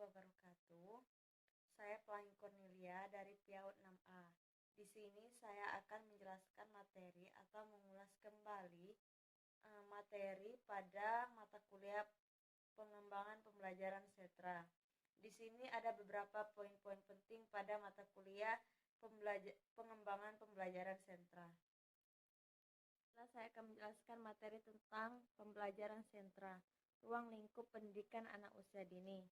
wabarakatuh. Saya Pelangi Cornelia dari PIAUD 6A. Di sini saya akan menjelaskan materi atau mengulas kembali materi pada mata kuliah pengembangan pembelajaran setra. Di sini ada beberapa poin-poin penting pada mata kuliah pengembangan pembelajaran sentra. Saya akan menjelaskan materi tentang pembelajaran sentra, ruang lingkup pendidikan anak usia dini.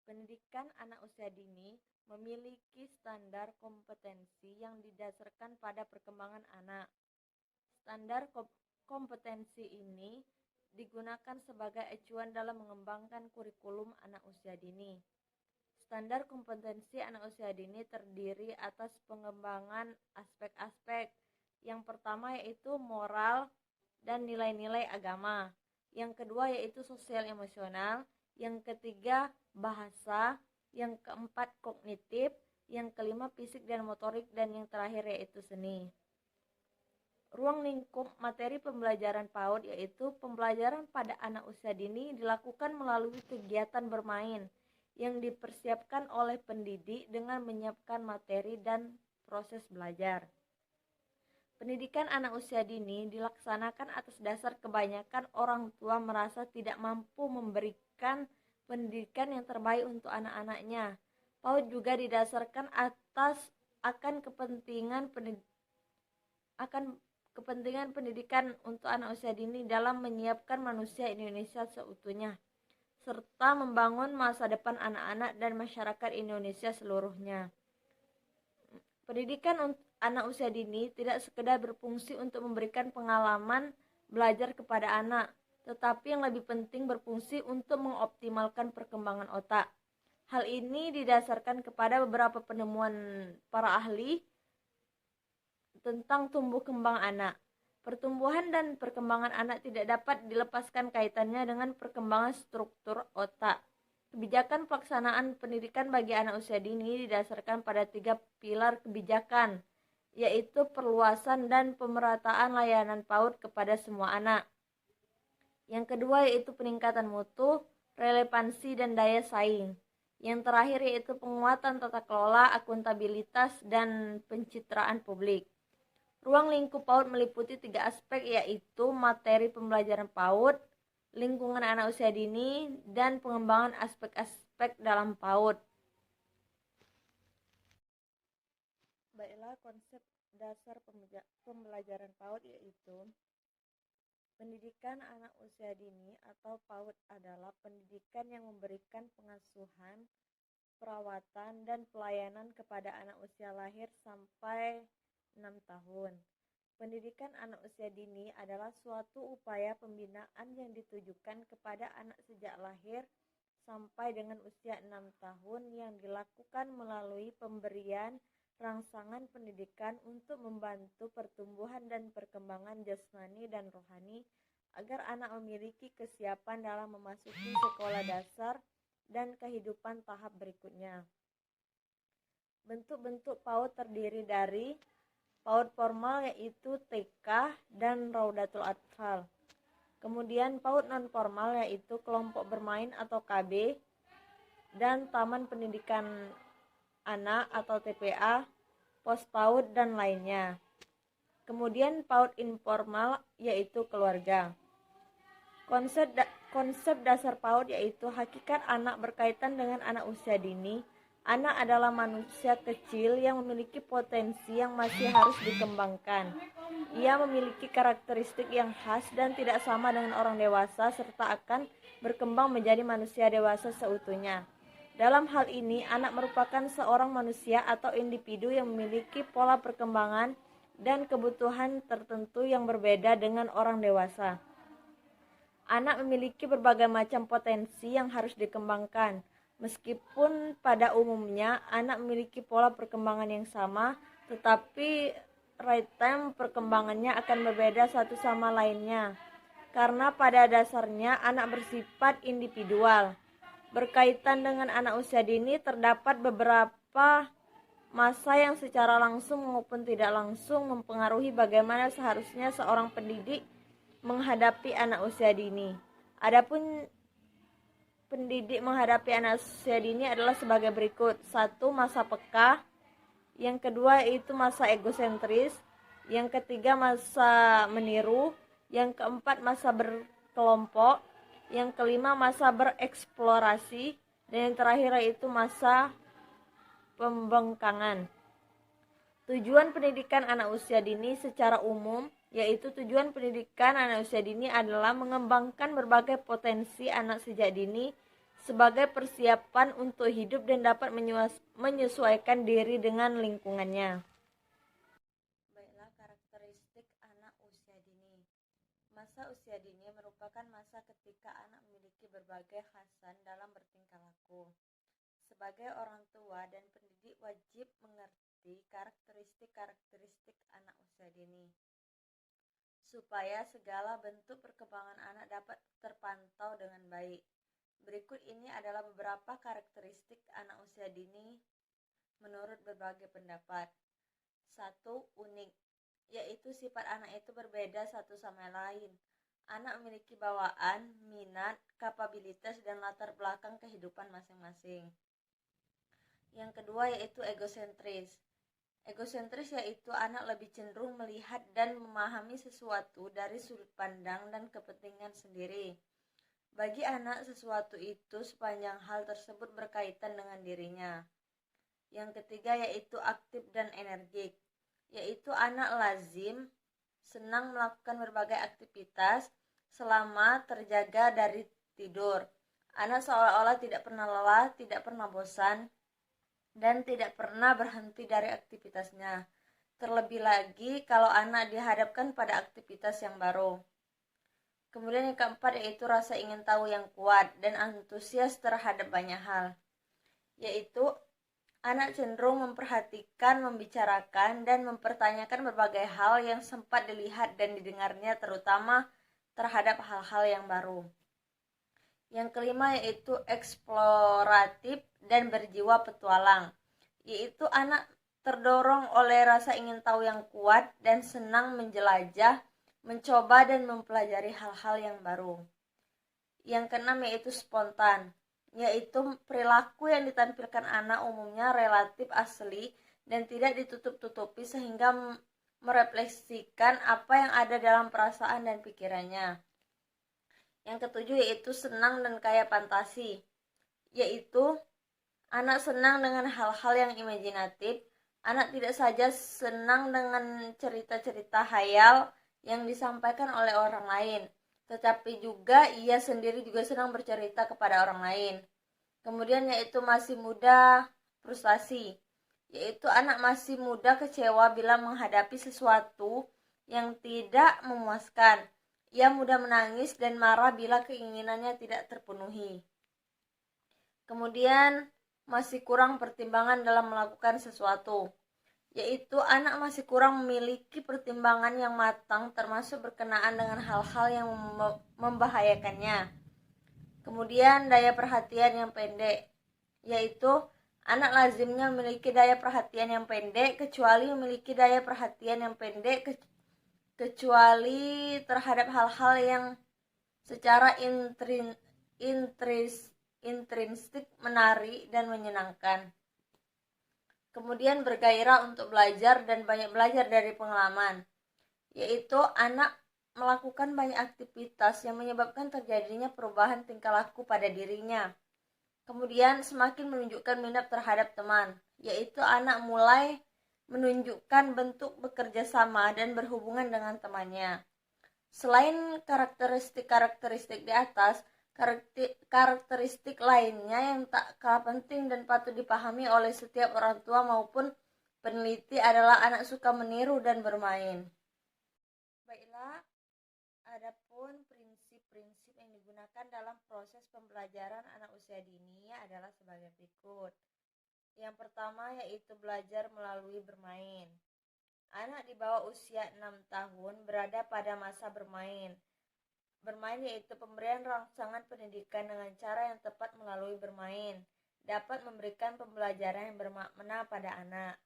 Pendidikan anak usia dini memiliki standar kompetensi yang didasarkan pada perkembangan anak. Standar kompetensi ini digunakan sebagai acuan dalam mengembangkan kurikulum anak usia dini. Standar kompetensi anak usia dini terdiri atas pengembangan aspek-aspek. Yang pertama yaitu moral dan nilai-nilai agama. Yang kedua yaitu sosial emosional. Yang ketiga bahasa. Yang keempat kognitif. Yang kelima fisik dan motorik. Dan yang terakhir yaitu seni. Ruang lingkup materi pembelajaran PAUD yaitu pembelajaran pada anak usia dini dilakukan melalui kegiatan bermain yang dipersiapkan oleh pendidik dengan menyiapkan materi dan proses belajar. Pendidikan anak usia dini dilaksanakan atas dasar kebanyakan orang tua merasa tidak mampu memberikan pendidikan yang terbaik untuk anak-anaknya. PAUD juga didasarkan akan kepentingan pendidikan untuk anak usia dini dalam menyiapkan manusia Indonesia seutuhnya, serta membangun masa depan anak-anak dan masyarakat Indonesia seluruhnya. Pendidikan anak usia dini tidak sekedar berfungsi untuk memberikan pengalaman belajar kepada anak, tetapi yang lebih penting berfungsi untuk mengoptimalkan perkembangan otak. Hal ini didasarkan kepada beberapa penemuan para ahli tentang tumbuh kembang anak. Pertumbuhan dan perkembangan anak tidak dapat dilepaskan kaitannya dengan perkembangan struktur otak. Kebijakan pelaksanaan pendidikan bagi anak usia dini didasarkan pada 3 pilar kebijakan, yaitu perluasan dan pemerataan layanan PAUD kepada semua anak. Yang kedua yaitu peningkatan mutu, relevansi, dan daya saing. Yang terakhir yaitu penguatan tata kelola, akuntabilitas, dan pencitraan publik. Ruang lingkup PAUD meliputi 3 aspek yaitu materi pembelajaran PAUD, lingkungan anak usia dini, dan pengembangan aspek-aspek dalam PAUD. Baiklah, konsep dasar pembelajaran PAUD yaitu pendidikan anak usia dini atau PAUD adalah pendidikan yang memberikan pengasuhan, perawatan, dan pelayanan kepada anak usia lahir sampai 6 tahun. Pendidikan anak usia dini adalah suatu upaya pembinaan yang ditujukan kepada anak sejak lahir sampai dengan usia 6 tahun yang dilakukan melalui pemberian rangsangan pendidikan untuk membantu pertumbuhan dan perkembangan jasmani dan rohani agar anak memiliki kesiapan dalam memasuki sekolah dasar dan kehidupan tahap berikutnya. Bentuk-bentuk PAUD terdiri dari PAUD formal yaitu TK dan Raudatul Atfal. Kemudian PAUD non formal yaitu kelompok bermain atau KB dan taman pendidikan anak atau TPA, pos PAUD dan lainnya. Kemudian PAUD informal yaitu keluarga. Konsep dasar PAUD yaitu hakikat anak berkaitan dengan anak usia dini. Anak adalah manusia kecil yang memiliki potensi yang masih harus dikembangkan. Ia memiliki karakteristik yang khas dan tidak sama dengan orang dewasa serta akan berkembang menjadi manusia dewasa seutuhnya. Dalam hal ini, anak merupakan seorang manusia atau individu yang memiliki pola perkembangan dan kebutuhan tertentu yang berbeda dengan orang dewasa. Anak memiliki berbagai macam potensi yang harus dikembangkan. Meskipun pada umumnya anak memiliki pola perkembangan yang sama, tetapi rate time perkembangannya akan berbeda satu sama lainnya. Karena pada dasarnya anak bersifat individual. Berkaitan dengan anak usia dini terdapat beberapa masa yang secara langsung maupun tidak langsung mempengaruhi bagaimana seharusnya seorang pendidik menghadapi anak usia dini. Adapun pendidik menghadapi anak usia dini adalah sebagai berikut. 1. Masa peka. Yang kedua itu masa egosentris. Yang ketiga masa meniru. Yang keempat masa berkelompok. Yang kelima masa bereksplorasi. Dan yang terakhir yaitu masa pembengkangan. Tujuan pendidikan anak usia dini secara umum, yaitu tujuan pendidikan anak usia dini adalah mengembangkan berbagai potensi anak sejak dini sebagai persiapan untuk hidup dan dapat menyesuaikan diri dengan lingkungannya. Baiklah, karakteristik anak usia dini. Masa usia dini merupakan masa ketika anak memiliki berbagai khasan dalam bertingkah laku. Sebagai orang tua dan pendidik wajib mengerti karakteristik anak usia dini, supaya segala bentuk perkembangan anak dapat terpantau dengan baik. Berikut ini adalah beberapa karakteristik anak usia dini menurut berbagai pendapat. 1. Unik, yaitu sifat anak itu berbeda satu sama lain. Anak memiliki bawaan, minat, kapabilitas, dan latar belakang kehidupan masing-masing. Yang kedua yaitu egosentris. Egosentris yaitu anak lebih cenderung melihat dan memahami sesuatu dari sudut pandang dan kepentingan sendiri. Bagi anak, sesuatu itu sepanjang hal tersebut berkaitan dengan dirinya. Yang ketiga yaitu aktif dan energik, yaitu anak lazim senang melakukan berbagai aktivitas selama terjaga dari tidur. Anak seolah-olah tidak pernah lelah, tidak pernah bosan, dan tidak pernah berhenti dari aktivitasnya. Terlebih lagi kalau anak dihadapkan pada aktivitas yang baru. Kemudian yang keempat yaitu rasa ingin tahu yang kuat dan antusias terhadap banyak hal, yaitu anak cenderung memperhatikan, membicarakan, dan mempertanyakan berbagai hal yang sempat dilihat dan didengarnya, terutama terhadap hal-hal yang baru. Yang kelima yaitu eksploratif dan berjiwa petualang, yaitu anak terdorong oleh rasa ingin tahu yang kuat dan senang menjelajah, mencoba dan mempelajari hal-hal yang baru. Yang keenam yaitu spontan, yaitu perilaku yang ditampilkan anak umumnya relatif asli dan tidak ditutup-tutupi sehingga merefleksikan apa yang ada dalam perasaan dan pikirannya. Yang ketujuh yaitu senang dan kaya fantasi, yaitu anak senang dengan hal-hal yang imajinatif. Anak tidak saja senang dengan cerita-cerita hayal yang disampaikan oleh orang lain, tetapi juga ia sendiri juga senang bercerita kepada orang lain. Kemudian yaitu masih muda frustasi, yaitu anak masih muda kecewa bila menghadapi sesuatu yang tidak memuaskan. Ia mudah menangis dan marah bila keinginannya tidak terpenuhi. Kemudian masih kurang pertimbangan dalam melakukan sesuatu, yaitu anak masih kurang memiliki pertimbangan yang matang termasuk berkenaan dengan hal-hal yang membahayakannya. Kemudian daya perhatian yang pendek, yaitu anak lazimnya memiliki daya perhatian yang pendek kecuali memiliki daya perhatian yang pendek kecuali terhadap hal-hal yang secara intrinsik menarik dan menyenangkan. Kemudian bergairah untuk belajar dan banyak belajar dari pengalaman, yaitu anak melakukan banyak aktivitas yang menyebabkan terjadinya perubahan tingkah laku pada dirinya. Kemudian semakin menunjukkan minat terhadap teman, yaitu anak mulai menunjukkan bentuk bekerja sama dan berhubungan dengan temannya. Selain karakteristik-karakteristik di atas, karakteristik lainnya yang tak kalah penting dan patut dipahami oleh setiap orang tua maupun peneliti adalah anak suka meniru dan bermain. Baiklah, adapun prinsip-prinsip yang digunakan dalam proses pembelajaran anak usia dini adalah sebagai berikut. Yang pertama yaitu belajar melalui bermain. Anak di bawah usia 6 tahun berada pada masa bermain. Bermain yaitu pemberian rangsangan pendidikan dengan cara yang tepat melalui bermain, dapat memberikan pembelajaran yang bermakna pada anak.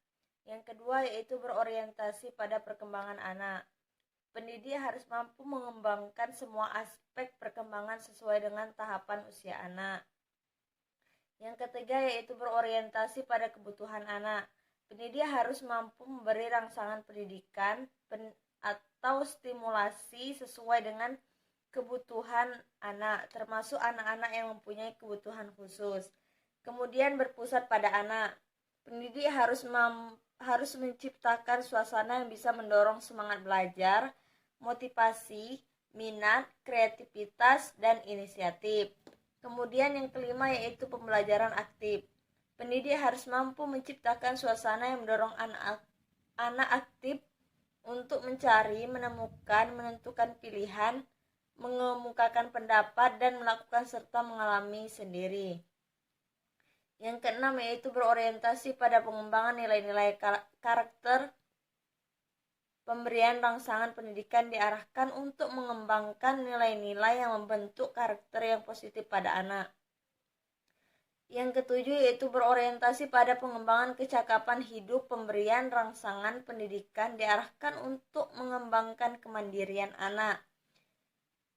Yang kedua yaitu berorientasi pada perkembangan anak. Pendidik harus mampu mengembangkan semua aspek perkembangan sesuai dengan tahapan usia anak. Yang ketiga yaitu berorientasi pada kebutuhan anak. Pendidik harus mampu memberi rangsangan pendidikan atau stimulasi sesuai dengan kebutuhan anak, termasuk anak-anak yang mempunyai kebutuhan khusus. Kemudian berpusat pada anak. Pendidik harus menciptakan suasana yang bisa mendorong semangat belajar, motivasi, minat, kreativitas, dan inisiatif. Kemudian yang kelima yaitu pembelajaran aktif. Pendidik harus mampu menciptakan suasana yang mendorong anak aktif untuk mencari, menemukan, menentukan pilihan, mengemukakan pendapat, dan melakukan serta mengalami sendiri. Yang keenam yaitu berorientasi pada pengembangan nilai-nilai karakter. Pemberian rangsangan pendidikan diarahkan untuk mengembangkan nilai-nilai yang membentuk karakter yang positif pada anak. Yang ketujuh yaitu berorientasi pada pengembangan kecakapan hidup. Pemberian rangsangan pendidikan diarahkan untuk mengembangkan kemandirian anak.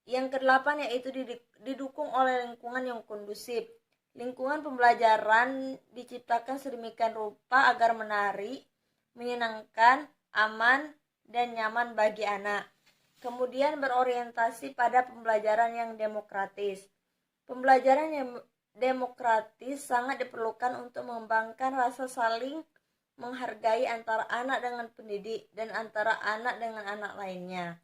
Yang kedelapan yaitu didukung oleh lingkungan yang kondusif. Lingkungan pembelajaran diciptakan sedemikian rupa agar menarik, menyenangkan, aman, dan nyaman bagi anak. Kemudian berorientasi pada pembelajaran yang demokratis. Pembelajaran yang demokratis sangat diperlukan untuk mengembangkan rasa saling menghargai antara anak dengan pendidik dan antara anak dengan anak lainnya.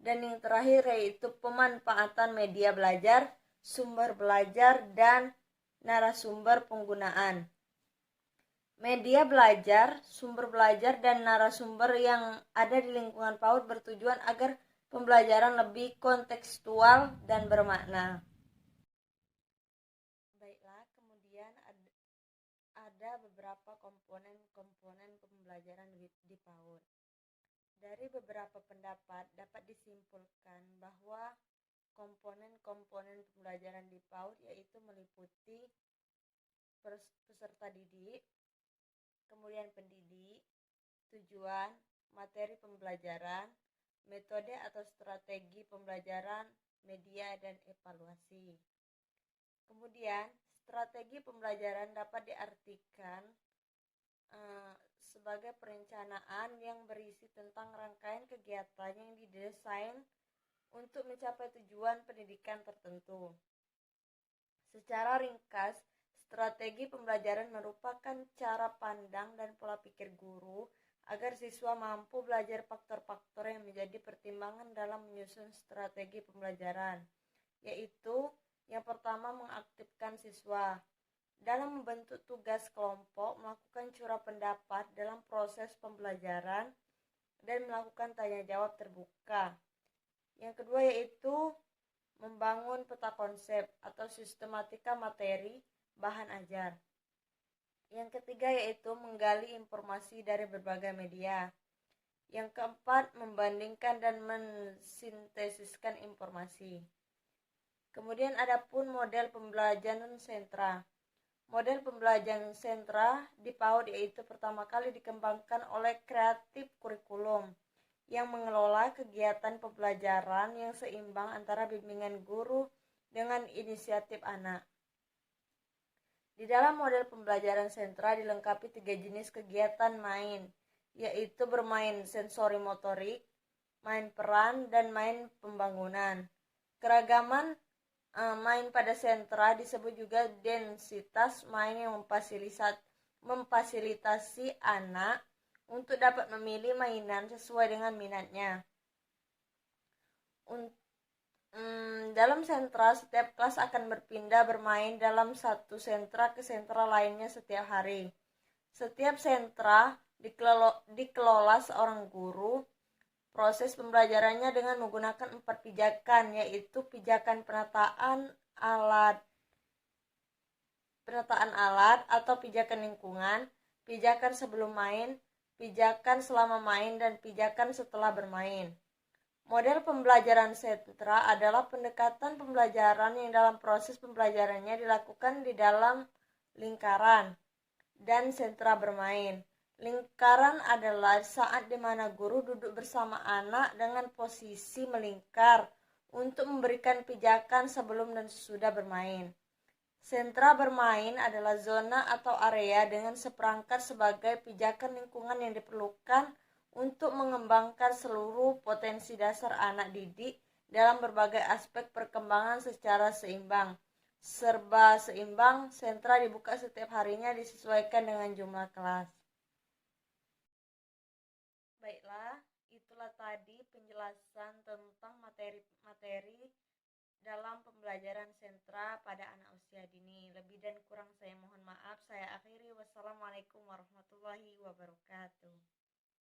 Dan yang terakhir yaitu pemanfaatan media belajar, sumber belajar, dan narasumber penggunaan. Media belajar, sumber belajar, dan narasumber yang ada di lingkungan PAUD bertujuan agar pembelajaran lebih kontekstual dan bermakna. Baiklah, kemudian ada beberapa komponen pembelajaran di PAUD. Dari beberapa pendapat dapat disimpulkan bahwa komponen-komponen pembelajaran di PAUD yaitu meliputi peserta didik, kemudian pendidik, tujuan, materi pembelajaran, metode atau strategi pembelajaran, media, dan evaluasi. Kemudian, strategi pembelajaran dapat diartikan sebagai perencanaan yang berisi tentang rangkaian kegiatan yang didesain untuk mencapai tujuan pendidikan tertentu. Secara ringkas, strategi pembelajaran merupakan cara pandang dan pola pikir guru agar siswa mampu belajar faktor-faktor yang menjadi pertimbangan dalam menyusun strategi pembelajaran, yaitu yang pertama mengaktifkan siswa dalam membentuk tugas kelompok, melakukan curah pendapat dalam proses pembelajaran, dan melakukan tanya jawab terbuka. Yang kedua yaitu membangun peta konsep atau sistematika materi bahan ajar. Yang ketiga yaitu menggali informasi dari berbagai media. Yang keempat, membandingkan dan mensintesiskan informasi. Kemudian ada pun model pembelajaran sentra. Model pembelajaran sentra di PAUD yaitu pertama kali dikembangkan oleh Kreatif Kurikulum yang mengelola kegiatan pembelajaran yang seimbang antara bimbingan guru dengan inisiatif anak. Di dalam model pembelajaran sentra dilengkapi 3 jenis kegiatan main, yaitu bermain sensori motorik, main peran, dan main pembangunan. Keragaman main pada sentra disebut juga densitas main yang memfasilitasi anak untuk dapat memilih mainan sesuai dengan minatnya. Dalam sentra, setiap kelas akan berpindah bermain dalam satu sentra ke sentra lainnya setiap hari. Setiap sentra dikelola seorang guru. Proses pembelajarannya dengan menggunakan 4 pijakan, yaitu pijakan penataan alat atau pijakan lingkungan, pijakan sebelum main, pijakan selama main, dan pijakan setelah bermain. Model pembelajaran sentra adalah pendekatan pembelajaran yang dalam proses pembelajarannya dilakukan di dalam lingkaran dan sentra bermain. Lingkaran adalah saat di mana guru duduk bersama anak dengan posisi melingkar untuk memberikan pijakan sebelum dan sesudah bermain. Sentra bermain adalah zona atau area dengan seperangkat sebagai pijakan lingkungan yang diperlukan untuk mengembangkan seluruh potensi dasar anak didik dalam berbagai aspek perkembangan secara seimbang. Serba seimbang, sentra dibuka setiap harinya disesuaikan dengan jumlah kelas. Baiklah, itulah tadi penjelasan tentang materi-materi dalam pembelajaran sentra pada anak usia dini. Lebih dan kurang saya mohon maaf. Saya akhiri. Wassalamualaikum warahmatullahi wabarakatuh.